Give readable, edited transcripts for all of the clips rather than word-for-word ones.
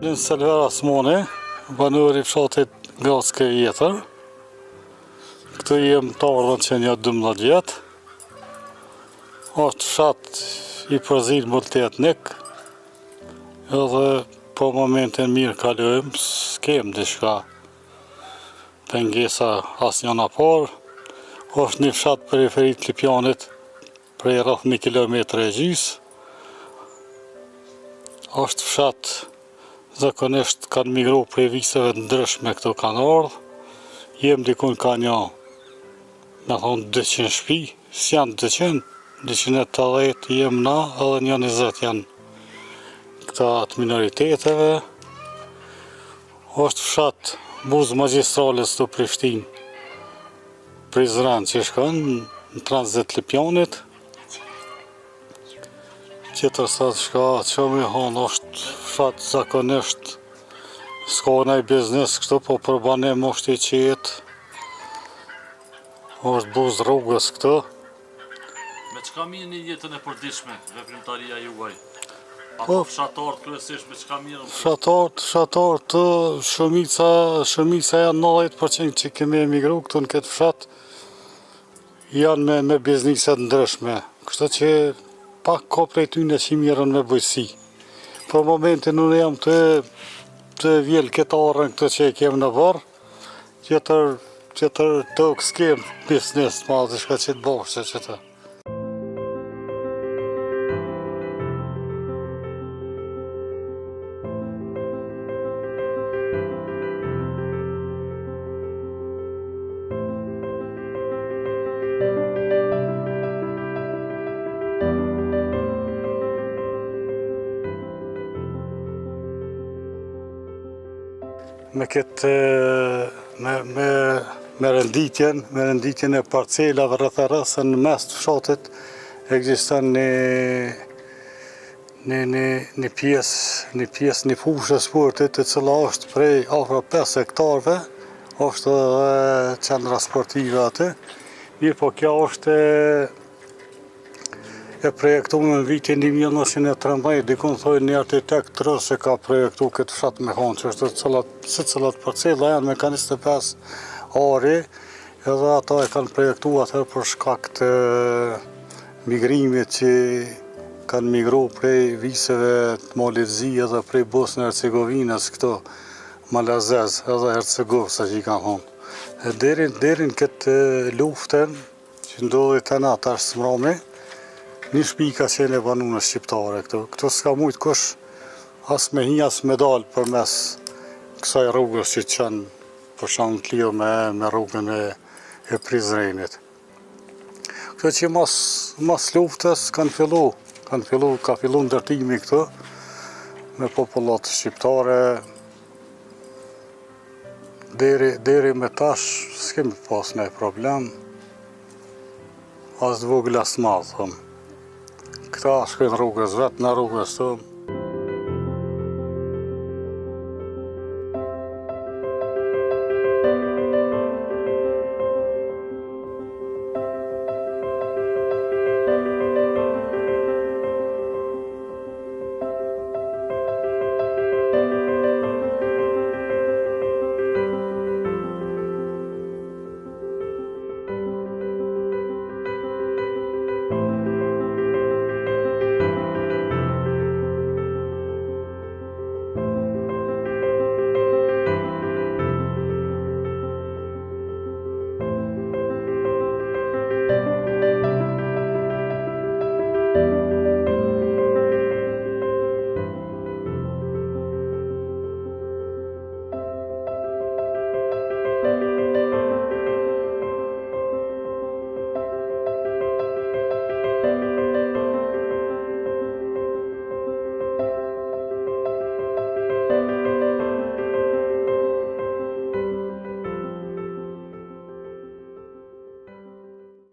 Alin Selver Asmoni, banori fshatit Gaske Vjetër. Këtu jem të ardhën që një 12 vjetë. Është fshat i përzir multietnik, edhe po momentin mirë kalojmë, s'kem diçka pengesa asnjë nga parë. Është një fshat periferit Lipjanit, prej rreth 1 kilometër e gjys. Është fshat zakonisht kanë migru prej viseve të ndryshme këtu kanë ardhur. Jem dikun ka një, me thonë 200 shtëpi, s'janë 200, 280 jem na, edhe 20 janë këta të minoriteteve. Është fshat buzë magjistrales të Prishtinë, Prizren që shkon në tranzit Lipjanit. Tjetër sa shka që me hanë është fshat zakonisht, s'ka nëj biznes kështu, po për banim është i qetë. Është buzë rrugës këtu. Me çka mirëni jetën e përditshme, veprimtaria juaj? Apo fshatarët kryesisht me çka mirën? Fshatarët të shumica janë 90% që kemi emigru këtu në këtë fshat, janë me bizniset ndryshme. Kështu që pak ka prej tyne që mirën me bujqësi. Për momentin unë jam të vjel këtë arën këtë që e kemë në varë, tjetër të s'kem biznes të madhë, shka që të bashkë që të. Me këtë, me renditjen e parcelave rreth e rreth, në mes të fshatit ekziston një pjesë, një fushë e sportit, e cila është prej afro 5 hektarëve, është edhe qendra sportive aty. Mirë po kjo është e projektuar në vitin 1913, dikun thoi një architekt rrës që ka projektu këtë fshat me hanë, që është si cilat parcela janë me ka 25 ari, edhe ata e kanë projektu atër për shkak të migrimit që kanë migru prej viseve të Malizi edhe prej Bosnë e Hercegovinës këto, Malazez edhe Hercegovë sa që i kanë hanë. Derin këtë luftën që ndodhi të na tash smrami, një shtëpi ka qenë e banune shqiptare këtu. Këtu s'ka mujt kush as me hi as me dal për mes kësaj rrugës që qenë për shumë të lidhë me rrugën e Prizrenit. Këtu që mas luftës ka fillu ndërtimi këtu me popullat shqiptare. Deri me tash s'kemi pas nëj problem, as të vogël as të madh, thëmë. Këta shkojnë rrugës vetë në rrugës të.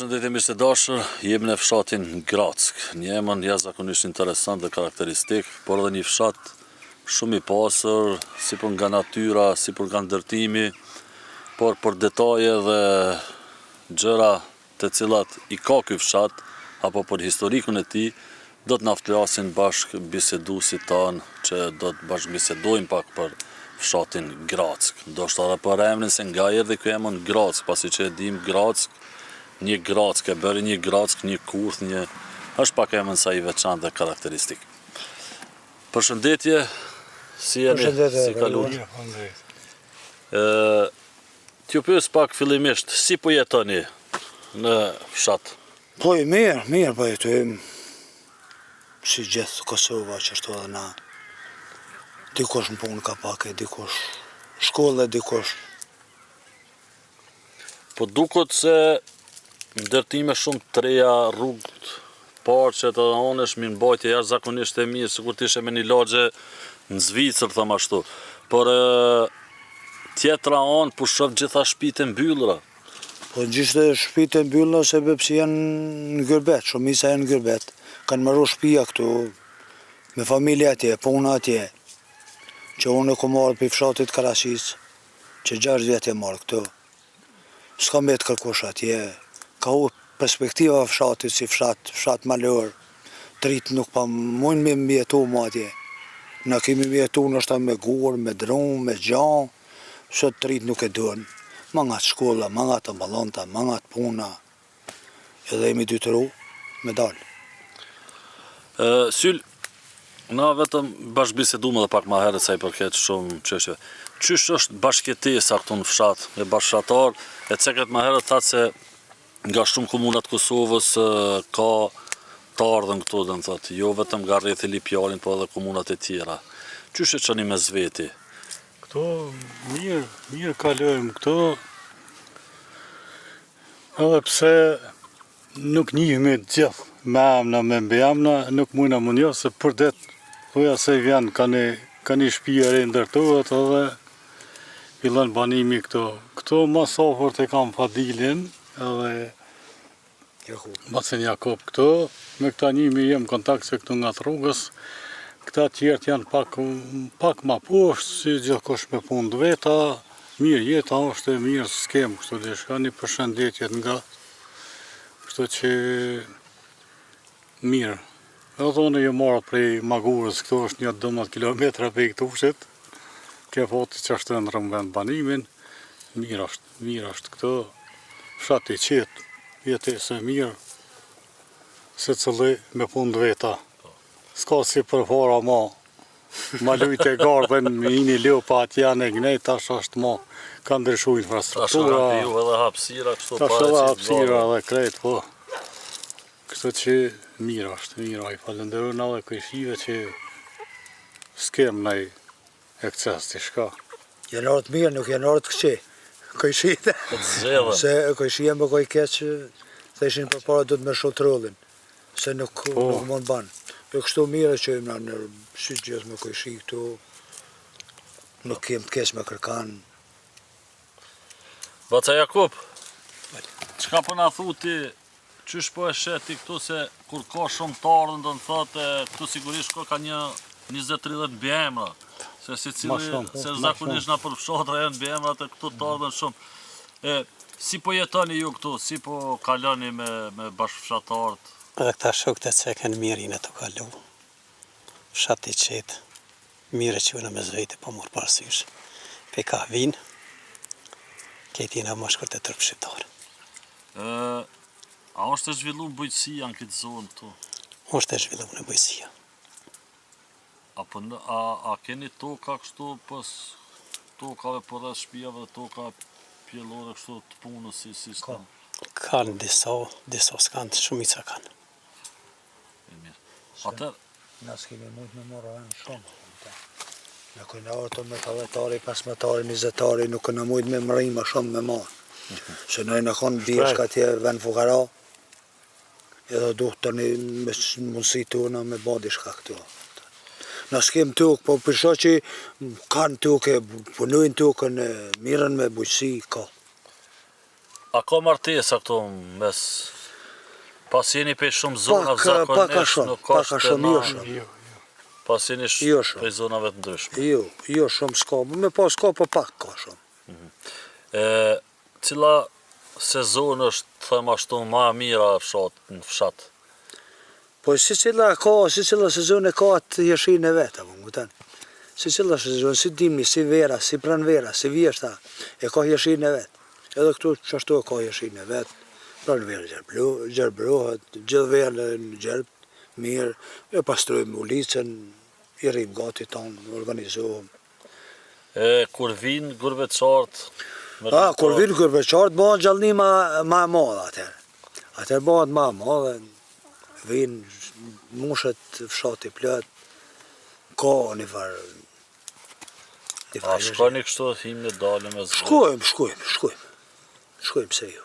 Shëndetje mirë të dashur, jemi në fshatin Grack, një emër jashtëzakonisht interesant dhe karakteristik, por edhe një fshat shumë i pasur, si për nga natyra, si për nga ndërtimi, por për detaje dhe gjëra të cilat i ka ky fshat, apo për historikun e tij, do të na flasin bashk biseduesit tanë që do të bashk bisedojmë pak për fshatin Grack. Ndoshta edhe për emrin se nga erdhi ky emër Grack, pasi që e dim Grack, një Grack e bëri një Grack, një kurth, është pak emër sa i veçantë dhe karakteristik. Përshëndetje, si jeni? Përshëndetje, Si kaloni? Mirë, T'ju pyes pak fillimisht, si po jetoni në fshat? Po i mirë po jetojmë si gjithë Kosova që ashtu edhe na. Dikush në punë ka pak, dikush shkollë, dikush. Po duket se ndërtime shumë të reja, rrugët, parqet edhe anësh, mirëmbajtje jashtëzakonisht e mirë, sikur të ishe me një lagje në Zvicër, thëmë ashtu. Por tjetra anë, po shoh gjitha shtëpitë e mbyllura. Po gjithë shtëpitë e mbyllura se pse janë në Gërbet, shumica janë në Gërbet. Kanë marrë shtëpia këtu me familje atje, puna atje. Që unë ku marrë për fshatit Karasis, që 6 vjetë e marrë këtu. S'ka me të kërkush atje. Ka u perspektiva fshatit si fshat malor. Trit nuk pa mund me mjetu mu atje. Na kemi mjetu nështë me gur, me drum, me gjan. Sot trit nuk e duen. Mangat shkolla, mangat amballanta, mangat puna. Edhe jemi dytëru me dalë. Syl, na vetëm bashkëbisedum edhe pak ma herët sa i përket shumë çështjeve. Qysh është bashkëjetesa këtu në fshat, me bashkëfshatar, e ceket ma herët thatë se nga shumë komunat Kosovës ka të ardhën këtu, dhe në thotë, jo vetëm nga rrethi Lipjalin, po edhe komunat e tjera. Qysh e çoni mes veti? këto mirë kalojmë këto, edhe pse nuk njihemi të gjithë me emna, me mbi emna, nuk mujna më njoh, se për det, thuja se vjen ka një shtëpi e re ndërtohet edhe fillon banimi këto. Këto mas afërt e kam Fadilin edhe Macen Jakob këto, me këta njimi jem kontakt se këtu nga rrugës. Këta tjerët janë pak ma poshtë, si gjithkush me punë të veta, mirë jeta është e mirë, s'kem kështu diçka, një përshëndetje nga, kështu që mirë. Edhe unë ju marrë prej Magurës, këtu është një 12 kilometra prej këtu fshit, ke foti që është në rëmbën banimin, mirë është këtu, fshat i qetë, jetesë e mirë, se cëllë me punë të veta. S'ka si për para ma lujt e gardhen, një ljopa atë janë e gnejt, tash është ma, ka ndryshu infrastruktura. Tash ju edhe hapësira, kështu Tash edhe hapësira dhe krejt, po. Kështu që mirë është, mirë, i falenderojnë edhe kojshive që s'kem nej ekces të shka. Janë orë të mirë, nuk janë orë të këqi. Kojshite. Se kojshia më koj keqë, theshin për para du të me shot rëllin. Se nuk mund banë. Për kështu mire që jemi në si gjithë me kojshi këtu, nuk kem të keq me kërkan. Baca Jakob, çka po na thu ti, qysh po e sheti këtu se kur ka shumë të ardhën do në thotë, këtu sigurisht ka një 20-30 bjemra, se si cili, se zakonisht na për fshatra janë bjemrat e këtu të ardhën shumë. Si po jetoni ju këtu, si po kaloni me bashkëfshatarët? Edhe këta shokët e cekën mirin e të kalu. Fshat i qetë, mire që unë me zvejtë po mërë parësysh. Pe ka vinë, ketina më shkët e tërpë shqiptarë. A është e zhvillu bujqësia në këtë zonë tu? është e zhvillu në bujqësia. A keni toka kështu pës tokave përreth shtëpiave dhe toka pjellore kështu të punës si sistem? Kanë disa s'kanë, shumica kanë. Atër? Na s'kemi mujtë me morë anë shumë. Në këna orë me të vetari, 15-metari, 20-tari, nuk këna mujtë me mëri ma shumë me marë. Se nëjë në konë bjeshka tje ven fukara, edhe duhet të një mundësi të una me badi shka këtu. Na s'kem tukë, po përsho që kanë tukë, punujnë tukën, mirën me bujqësi, ka. A ka martesa këtu mes... Pas jeni për shumë zonat zakonisht, nuk ka shumë. Pas jeni për zonave të ndryshme. Jo shumë s'ka, me pas s'ka, po pak ka shumë. Cila sezon është, thëmë ashtu, ma mira në fshat? Po si cila sezon e ka atë jeshin e vetë, apo kupton? Si cila sezon, si dimni, si vera, si pranvera, si vjeshta, e ka jeshin e vetë. Edhe këtu qashtu e ka jeshin e vetë. Pranverë gjerbrohet, gjithë verë në gjerb, mirë, e pastrojmë ulicën, i rrim gati tonë, organizohem. Kur vinë gurbeqart? Kur vinë gurbeqart, bëhen gjallëni ma e madhe atëherë. Atëherë bëhet ma e madhe, vinë mushet fshati plot, ka një farë. A shkoni kështu të him në dalë me zë? Shkojmë pse jo.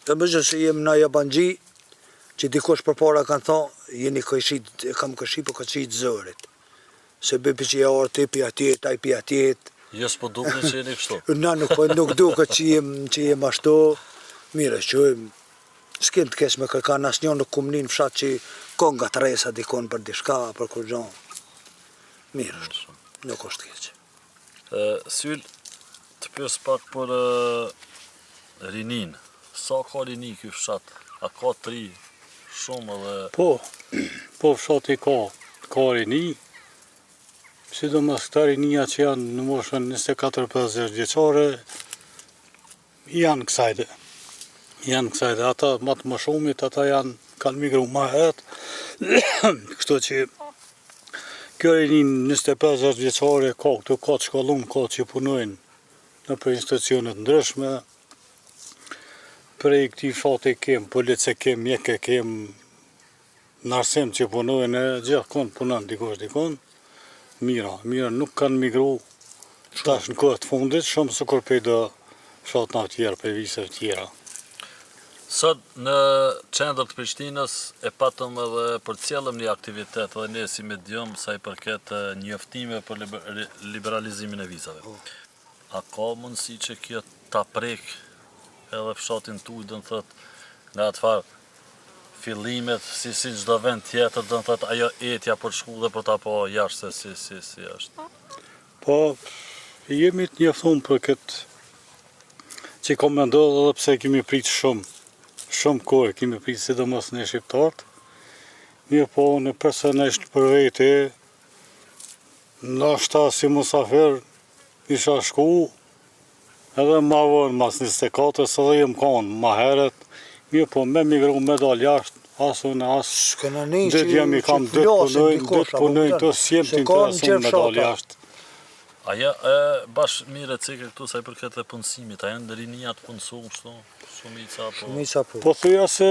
Dhe më gjithë se jem na jabanxhi, që dikush përpara kanë thonë, jeni kam këshit, po ka qit zërit. Se bëpi që ja orë ti pi atjet, aj pi atjet. Jes po duke që jeni kështu? Na nuk duke që jem ashtu, mire qojmë. S'kem të kesh me kërkan asnjë nuk kumnin fshat që ka nga tresa dikon për dishka, për kur gjon. Mirë është, nuk është keq. Syll, të pyes pak për rinin. Sa ka rini ky fshat? A ka tri shumë edhe... Po fshati ka rini, sidomos këta rinia që janë në moshën 24-50 vjeçare, janë kësajde. Ata më shumit, ata kanë migru ma herët, kështu që kjo rinin 25-60 vjeçare ka këtu, ka të shkollum, ka që punojnë në për institucionet ndryshme, prej këti fshati kem, police kem, mjeke kem, në arsim që punojnë, gjithë konë punon dikon, mira, nuk kanë migru tash në kohët fundit, shumë së kur pejdo fshat në tjerë, për viseve tjera. Sot në qendër të Prishtinës e patëm edhe përcjellëm një aktivitet edhe ne si medium sa i përket njoftime për liberalizimin e vizave. A ka mundësi që kjo ta prek edhe fshatin tuaj, do të thotë në atë farë fillimet si çdo vend tjetër, do të thotë ajo etja për shku dhe për ta pa jashtë si është. Po jemi të njoftuar për këtë që ka më ndodhur edhe pse kemi prit shumë kohë, kemi prit sidomos në shqiptarët. Mirë po në personalisht për vete, ndoshta si musafir isha shku edhe ma vonë mas 24-s edhe jem konë ma heret. Mirë po me migru me dal jashtë, asun asë dytë jemi kam dytë punojnë të s'jem të interesuar me dal jashtë. Aja bash mire cike këtu sa i përket dhe punësimit, a janë rinia të punësuar kështu, shumica po? Po thuja se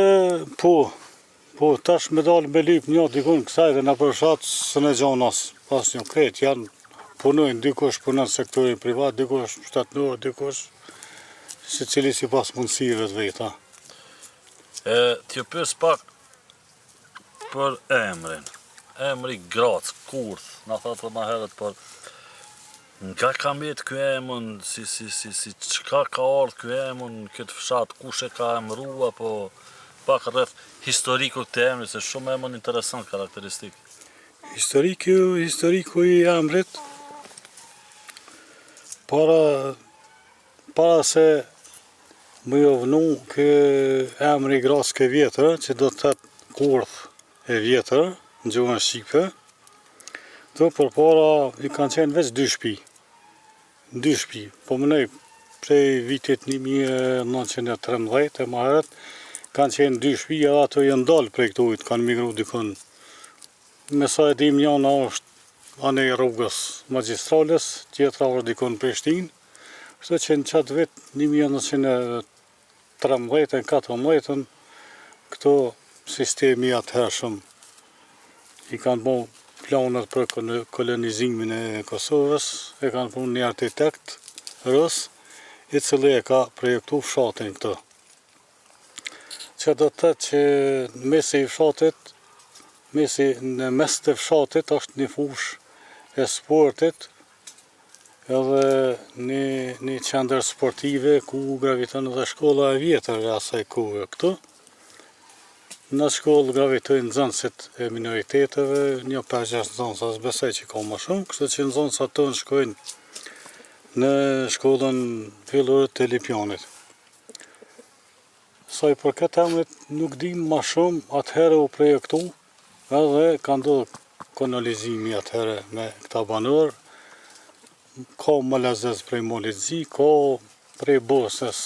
po tash me dalë me lyp një dikun kësaj dhe në përshat së në gjonë as një kret, janë punojnë, dikush punon sektorin privat, dikush shtatnor, dikush se cili si pas mundësive të veta. T'ju pyes pak për emrin, emri Grac, Kurth, na thatë më herët për nga ka mbet ky emën, si çka ka ardhur ky emën në këtë fshat, kush e ka emëruar, apo pak rreth historiku të emrit, se shumë emën interesant karakteristik. Historiku i emrit para se më jovnu kë emri Grac e vjetër, që do të thotë Kurth e vjetër në gjuhën shqipe. Të përpara i kanë qenë veç dy shtëpi, po mënej prej vitit 1913 e ma herët, kanë qenë dy shtëpi edhe ato janë dalë prej këtu, kanë migru dikun. Me sa e dim njëna është anë e rrugës magjistrales, tjetra është dikun Prishtinë, kështu që në qatë vit 1913-14 këto sistemi atëhershëm i kanë bo planet për kolonizimin e Kosovës, e kanë punë një architekt rus, i cili e ka projektu fshatin këtë. Që do të thotë që në mes të fshatit është një fush e sportit, edhe një qendër sportive ku graviton edhe shkolla e vjetër e asaj kohë këtu. Në shkollë gravitojnë nxënësit e minoriteteve, një 5-6 nxënësa, besoj që ka më shumë, kështu që nxënësat tonë shkojnë në shkollën fillore të Lipjanit. Sa i përket emrit nuk dim ma shumë, atëherë u projektu edhe ka ndodhur kanalizimi atëherë me këta banor. Ka më lezez prej Molitzi, ka prej Bosnës.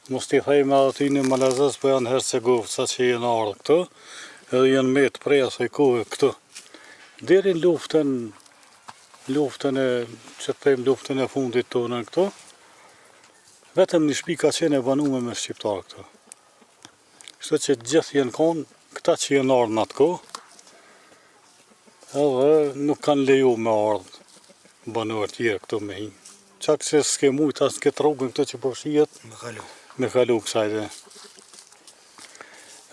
Mos t'i thejme aty në më lezez, po janë Hercegovca që jenë ardhë këtu, edhe jenë metë prej asaj kohë këtu. Deri në luftën e fundit tonën këtu, vetëm një shtëpi ka qenë e banuar me shqiptarë këtu. Kështu që gjithë jenë konë, këta që jenë ardhë në atë kohë, edhe nuk kanë leju me ardhë banor tjerë këtu me hi. Qak që s'ke mujt as këtë rrugën këtu që po shihet me kalu kësajde.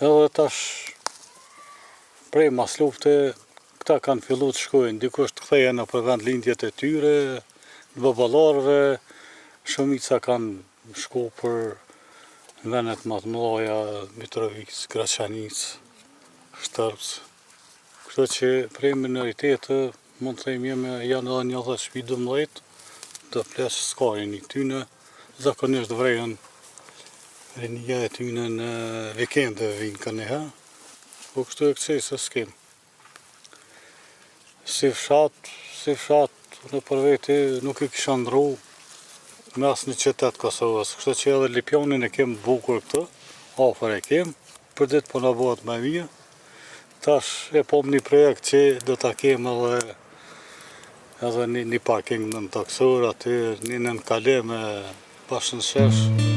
Edhe tash prej mas lufte këta kanë fillu të shkojnë, dikush të kthehen në për vend lindjet e tyre, të baballarëve, shumica kanë shku për vendet më të mëdha, Mitrovic, Graçanic, Shtrpës. Kështu që prej minoritete mund të themi janë edhe 10 shtëpi 12, të plesh s'karin i tyne, zakonisht vrejën rinia e tyne në vikende vinë këneherë, po kështu e kësej se s'kem. Si fshat në për veti nuk i kisha ndru me asë një qytet Kosovës, kështu që edhe Lipjanin e kem bukur këtë, afër e kem, për ditë po në bëhet me mirë. Tash e pom një projekt që do ta kem edhe një parking në taksor aty, një nën kale me bashkën shesh.